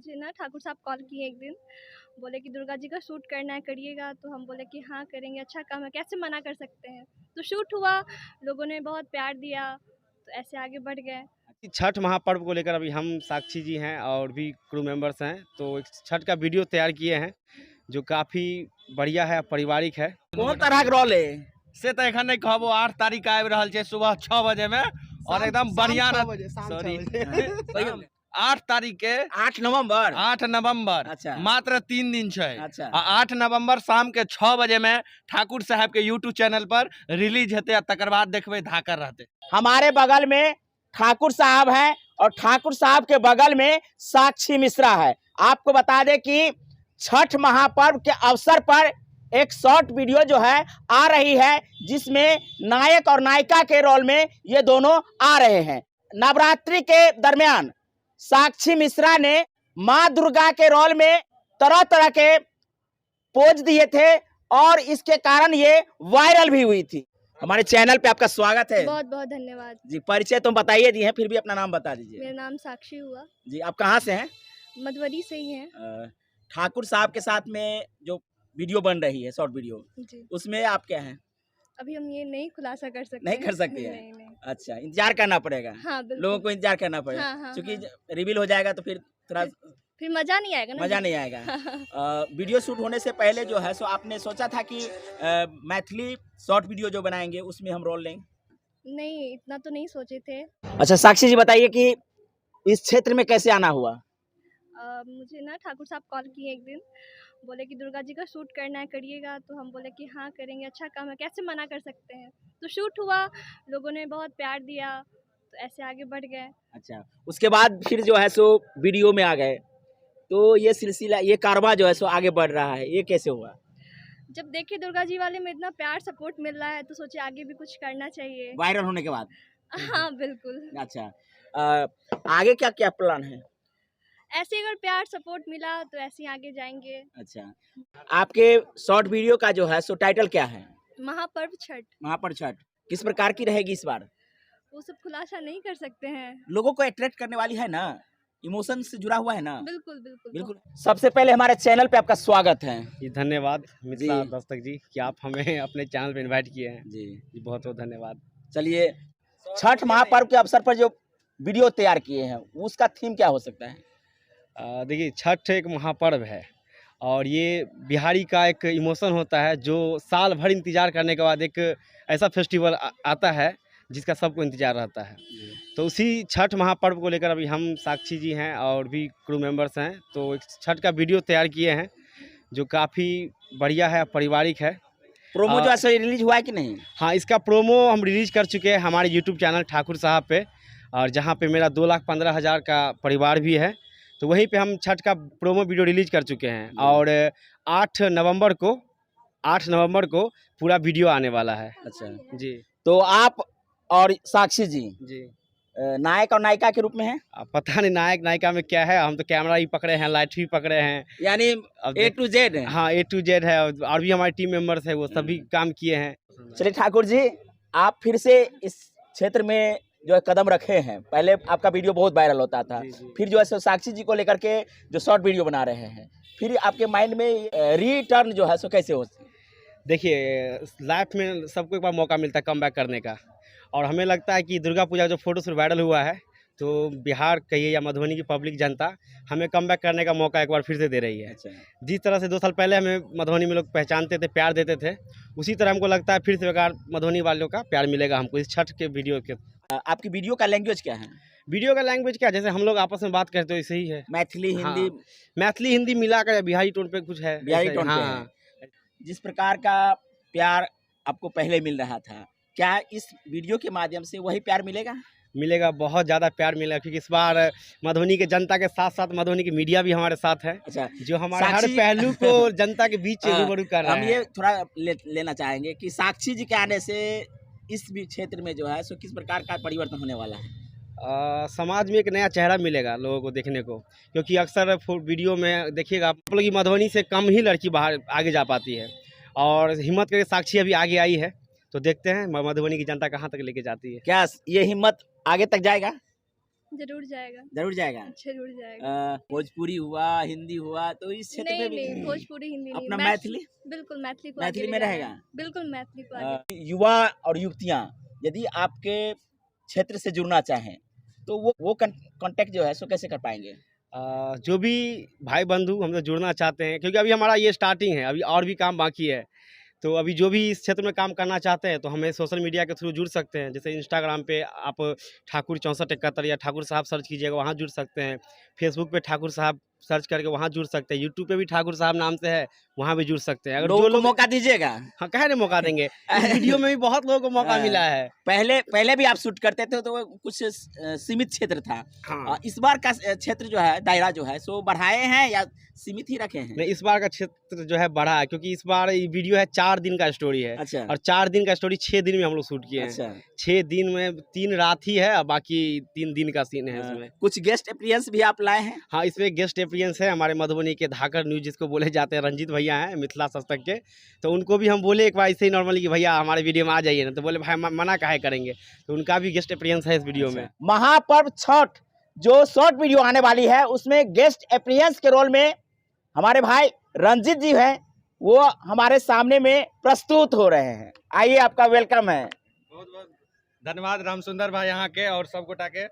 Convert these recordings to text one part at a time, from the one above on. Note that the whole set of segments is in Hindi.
मुझे ना ठाकुर साहब कॉल किए एक दिन, बोले कि दुर्गा जी का शूट करना है, करिएगा। तो हम बोले कि हाँ करेंगे, अच्छा काम है, कैसे मना कर सकते हैं। तो शूट हुआ, लोगों ने बहुत प्यार दिया, तो ऐसे आगे बढ़ गए। छठ महापर्व को लेकर अभी हम साक्षी जी हैं और भी क्रू मेंबर्स हैं, तो एक छठ का वीडियो तैयार किए हैं जो काफ़ी बढ़िया है, पारिवारिक है। कौन तरह के रोल है से तो एखन नहीं कहबो। 8 तारीख आबि रहल छै सुबह 6 बजे में और एकदम बढ़िया सॉरी 8 तारीख के 8 नवंबर 8 नवंबर अच्छा। मात्र 3 दिन छै। अच्छा। 8 नवंबर शाम के 6 बजे में ठाकुर साहब के यूट्यूब चैनल पर रिलीज हेतै, तकर बाद देखबै धाकर रहते। हमारे बगल में ठाकुर साहब हैं और ठाकुर साहब के बगल में साक्षी मिश्रा है। आपको बता दें कि छठ महापर्व के अवसर पर एक शॉर्ट वीडियो जो है आ रही है, जिसमें नायक और नायिका के रोल में ये दोनों आ रहे हैं। नवरात्रि के दरमियान साक्षी मिश्रा ने माँ दुर्गा के रोल में तरह तरह के पोज दिए थे और इसके कारण ये वायरल भी हुई थी। हमारे चैनल पे आपका स्वागत है। बहुत बहुत धन्यवाद जी, परिचय तो बताइए दिए हैं, फिर भी अपना नाम बता दीजिए। मेरा नाम साक्षी हुआ, जी, आप कहाँ से हैं? मधुबनी से ही हैं। ठाकुर साहब के साथ में जो वीडियो बन रही है, शॉर्ट वीडियो, जी, उसमें आप क्या हैं? अभी हम ये नहीं खुलासा कर सकते नहीं हैं। कर सकते हैं? नहीं। अच्छा, इंतजार करना पड़ेगा। हाँ बिल्कुल। लोगों को इंतजार करना पड़ेगा, हाँ, क्योंकि हाँ। रिवील हो जाएगा तो फिर थोड़ा फिर मजा नहीं आएगा ना। मजा नहीं आएगा। वीडियो शूट होने से पहले जो है सो आपने सोचा था कि मैथिली शॉर्ट वीडियो जो बनाएंगे उसमें हम रोल लेंगे? नहीं, इतना तो नहीं सोचे थे। अच्छा, साक्षी जी बताइए कि इस क्षेत्र में कैसे आना हुआ? मुझे ना ठाकुर साहब कॉल किए एक दिन, बोले कि दुर्गा जी का शूट करना है, करिएगा। तो हम बोले कि हाँ करेंगे, अच्छा काम है, कैसे मना कर सकते हैं। तो शूट हुआ, लोगों ने बहुत प्यार दिया, तो ऐसे आगे बढ़ गए। अच्छा, उसके बाद फिर जो है सो वीडियो में आ गए, तो ये सिलसिला, ये कारवां जो है सो आगे बढ़ रहा है, ये कैसे हुआ? जब देखे दुर्गा जी वाले में इतना प्यार सपोर्ट मिल रहा है, तो सोचे आगे भी कुछ करना चाहिए। वायरल होने के बाद? हाँ बिल्कुल। अच्छा, आगे क्या क्या प्लान है? ऐसे अगर प्यार सपोर्ट मिला तो ऐसे ही आगे जाएंगे। अच्छा, आपके शॉर्ट वीडियो का जो है सो टाइटल क्या है? महापर्व छठ। महापर्व छठ किस प्रकार की रहेगी इस बार? वो सब खुलासा नहीं कर सकते हैं। लोगों को अट्रैक्ट करने वाली है ना, इमोशन से जुड़ा हुआ है ना? बिल्कुल बिल्कुल बिल्कुल। सबसे पहले हमारे चैनल पे आपका स्वागत है। जी धन्यवाद मिश्रा जी। दस्तक जी कि आप हमें अपने चैनल पे इनवाइट किए हैं। जी, जी बहुत बहुत धन्यवाद। चलिए, छठ महापर्व के अवसर पर जो वीडियो तैयार किए हैं उसका थीम क्या हो सकता है? देखिए, छठ एक महापर्व है और ये बिहारी का एक इमोशन होता है जो साल भर इंतजार करने के बाद एक ऐसा फेस्टिवल आता है जिसका सबको इंतजार रहता है। तो उसी छठ महापर्व को लेकर अभी हम साक्षी जी हैं और भी क्रू मेंबर्स हैं, तो एक छठ का वीडियो तैयार किए हैं जो काफ़ी बढ़िया है, पारिवारिक है। प्रोमो जो है रिलीज हुआ है कि नहीं? हाँ, इसका प्रोमो हम रिलीज़ कर चुके हैं हमारे यूट्यूब चैनल ठाकुर साहब पे, और जहाँ पे मेरा 2,15,000 का परिवार भी है, तो वहीं पे हम छठ का प्रोमो वीडियो रिलीज कर चुके हैं। और 8 नवंबर को पूरा वीडियो आने वाला है। अच्छा जी। तो आप और साक्षी जी जी। नायक और नायिका के रूप में हैं? अब पता नहीं नायक नायिका में क्या है, हम तो कैमरा ही पकड़े हैं, लाइट भी पकड़े हैं, यानी अब A to Z है। हाँ A to Z है, और भी हमारे टीम मेंबर्स है, वो सभी काम किए हैं। चलिए ठाकुर जी, आप फिर से इस क्षेत्र में जो है कदम रखे हैं। पहले आपका वीडियो बहुत वायरल होता था, फिर जो है सो साक्षी जी को लेकर के जो शॉर्ट वीडियो बना रहे हैं, फिर आपके माइंड में रिटर्न जो है सो कैसे हो? देखिए, लाइफ में सबको एक बार मौका मिलता है कम बैक करने का, और हमें लगता है कि दुर्गा पूजा जो फोटो शूट वायरल हुआ है, तो बिहार कहिए या मधुबनी की पब्लिक जनता हमें कम बैक करने का मौका एक बार फिर से दे रही है। अच्छा। जिस तरह से 2 साल पहले हमें मधुबनी में लोग पहचानते थे, प्यार देते थे, उसी तरह हमको लगता है फिर से एक बार मधुबनी वालों का प्यार मिलेगा हमको इस छठ के वीडियो के। आपकी वीडियो का लैंग्वेज क्या है? वीडियो का लैंग्वेज क्या, जैसे हम लोग आपस में बात करते हो वैसे ही है। मैथिली, हिंदी? हाँ, मैथिली हिंदी मिला कर बिहारी टोन पे कुछ है। बिहारी ऐसा ही, टोन पे हाँ। है। जिस प्रकार का प्यार आपको पहले मिल रहा था, क्या इस वीडियो के माध्यम से वही प्यार मिलेगा? मिलेगा, बहुत ज़्यादा प्यार मिलेगा, क्योंकि इस बार मधुबनी के जनता के साथ साथ मधुबनी की मीडिया भी हमारे साथ है। अच्छा, जो हमारे हर साक्षी पहलू को जनता के बीच रूबरू कर रहा हम है। ये थोड़ा लेना चाहेंगे कि साक्षी जी के आने से इस भी क्षेत्र में जो है सो किस प्रकार का परिवर्तन होने वाला है? समाज में एक नया चेहरा मिलेगा लोगों को देखने को, क्योंकि अक्सर वीडियो में देखिएगा आप लोग की मधुबनी से कम ही लड़की बाहर आगे जा पाती है, और हिम्मत करके साक्षी अभी आगे आई है, तो देखते हैं मधुबनी की जनता कहाँ तक लेके जाती है। क्या ये हिम्मत आगे तक जाएगा? जरूर जाएगा, जरूर जाएगा। जरूर जाएगा। भोजपुरी हुआ, हिंदी हुआ, तो इस क्षेत्र में भी नहीं, भोजपुरी हिंदी नहीं, अपना मैथिली बिल्कुल मैथिली को मैथिली आगे में ले जाना रहेगा। है। बिल्कुल मैथिली को आगे। युवा और युवतियां यदि आपके क्षेत्र से जुड़ना चाहें तो वो कांटेक्ट जो है सो कैसे कर पाएंगे? जो भी भाई बंधु हम लोग जुड़ना चाहते हैं, क्योंकि अभी हमारा ये स्टार्टिंग है, अभी और भी काम बाकी है। तो अभी जो भी इस क्षेत्र में काम करना चाहते हैं तो हमें सोशल मीडिया के थ्रू जुड़ सकते हैं। जैसे इंस्टाग्राम पे आप ठाकुर 6471 या ठाकुर साहब सर्च कीजिएगा, वहाँ जुड़ सकते हैं। फेसबुक पे ठाकुर साहब सर्च करके वहाँ जुड़ सकते हैं। यूट्यूब पे भी ठाकुर साहब नाम से है, वहाँ भी जुड़ सकते हैं। अगर लोगों जो को लोग मौका दीजिएगा। हाँ, कहे नहीं मौका देंगे। इस वीडियो में भी बहुत लोगों को मौका मिला है। पहले भी आप शूट करते थे तो वो कुछ सीमित क्षेत्र था। हाँ, इस बार का क्षेत्र जो है, दायरा जो है सो बढ़ाए हैं या सीमित ही रखे हैं? नहीं, इस बार का क्षेत्र जो है बड़ा है, क्योंकि इस बार ये वीडियो है 4 दिन का स्टोरी है। अच्छा और 4 दिन का स्टोरी 6 दिन में हम लोग शूट किए हैं। अच्छा 6 दिन में 3 रात ही है और बाकी 3 दिन का सीन है इसमें। कुछ गेस्ट अपीयरेंस भी आप लाए हैं? हाँ, इसमें गेस्ट अपीयरेंस है हमारे मधुबनी के धाकर न्यूज जिसको बोले जाते हैं, रंजीत भैया हैं मिथिला सस्तक के। तो उनको भी हम बोले एक बार ऐसे ही नॉर्मली कि भैया हमारे वीडियो में आ जाइए ना, तो बोले भाई मना काहे करेंगे। तो उनका भी गेस्ट अपीयरेंस है इस वीडियो में। महापर्व छठ जो शॉर्ट वीडियो आने वाली है उसमें गेस्ट अपीयरेंस के रोल में हमारे भाई रंजीत जी हैं, वो हमारे सामने में प्रस्तुत हो रहे हैं। आइए, आपका वेलकम है। बहुत बहुत धन्यवाद राम सुंदर भाई यहाँ के और सब गोटा के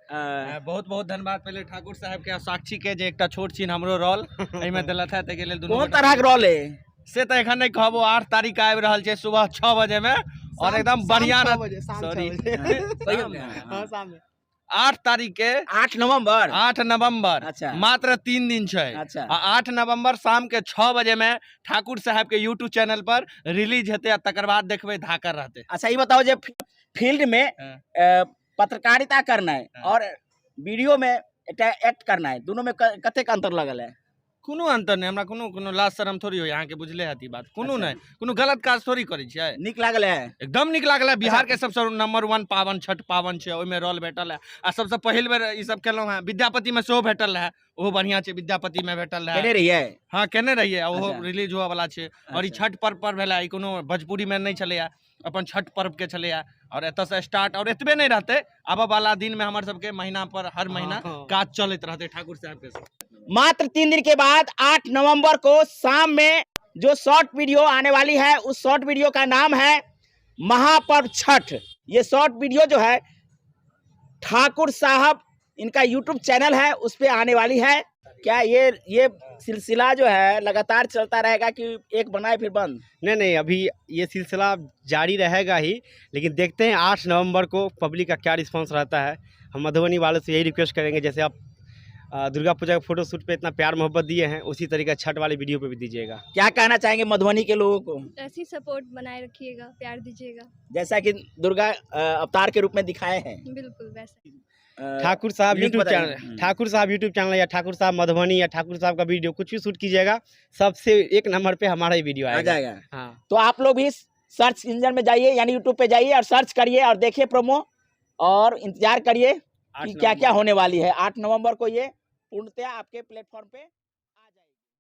बहुत बहुत धन्यवाद। पहले ठाकुर साहब के साक्षी के जे एकटा छोट छीन हमरो रोल एहिमे देलत है, ताहि के लेल कौन तरह के रोल है से तो एखन नहीं कहबो। 8 तारीख के आबि रहल छै सुबह 6 बजे में और एकदम बढ़िया सॉरी 8 तारीख के 8 नवंबर 8 नवंबर अच्छा मात्र 3 दिन छै। अच्छा 8 नवंबर शाम के 6 बजे में ठाकुर साहब के यूट्यूब चैनल पर रिलीज हेतै, तकर बाद देखबे धाकर रहते। अच्छा, ये बताओ जे फील्ड में पत्रकारिता करना है हाँ। और वीडियो में एक्ट करना है, दोनों में कतेक अंतर लगल है? कोनो अंतर नहीं, हमरा कोनो लाज शरम थोड़ी हो, यहाँ के बुझले हती बात। कोनो नहीं, कोनो गलत काज थोड़ी करै छियै। नीक लागल है? एकदम नीक लागल है। बिहार के सबसे नंबर 1 पावन छठ पावन छै, ओहिमे रोल भेटल है। आ सबसे पहिल बेर ई सब केलहुँ हैं। विद्यापति में सेहो भेटल है, ओहो बढ़िया छै। विद्यापति में भेटल है, केने रहिए? हाँ केने रहिए, ओहो अच्छा। रिलीज हुआ वाला छै। और ई छठ पर्व पर भेलै, ई कोनो भोजपुरी में नहीं छलैया, अपन छठ पर्व के छलैया। और एतऽ से स्टार्ट और एतबे नहीं रहते, आबऽ वाला दिन में हमर सबके महीना पर हर महीना काज चलैत रहते ठाकुर साहब के। मात्र 3 दिन के बाद 8 नवंबर को शाम में जो शॉर्ट वीडियो आने वाली है, उस शॉर्ट वीडियो का नाम है महापर्व छठ। ये शॉर्ट वीडियो जो है ठाकुर साहब इनका यूट्यूब चैनल है, उस पे आने वाली है। क्या ये सिलसिला जो है लगातार चलता रहेगा कि एक बनाए फिर बंद? नहीं, अभी ये सिलसिला जारी रहेगा ही, लेकिन देखते हैं 8 नवंबर को पब्लिक का क्या रिस्पांस रहता है। हम मधुबनी वालों से यही रिक्वेस्ट करेंगे, जैसे आप दुर्गा पूजा के फोटो शूट पे इतना प्यार मोहब्बत दिए हैं, उसी तरीके छठ वाले वीडियो पे भी दीजिएगा। क्या कहना चाहेंगे मधुबनी के लोगों को? ऐसी सपोर्ट बनाए रखिएगा, प्यार दीजिएगा। जैसा कि दुर्गा अवतार के रूप में दिखाए हैं। बिल्कुल वैसे ठाकुर साहब लिंक यूट्यूब बताइए। चैनल, ठाकुर साहब यूट्यूब चैनल या ठाकुर साहब मधुबनी या ठाकुर साहब का वीडियो कुछ भी शूट कीजिएगा, सबसे 1 नंबर पे हमारा ही वीडियो आ आएगा। जाएगा। हाँ, तो आप लोग भी सर्च इंजन में जाइए, यानी यूट्यूब पे जाइए और सर्च करिए और देखिए प्रोमो, और इंतजार करिए कि क्या क्या होने वाली है। 8 नवंबर को ये पूर्णतया आपके प्लेटफॉर्म पे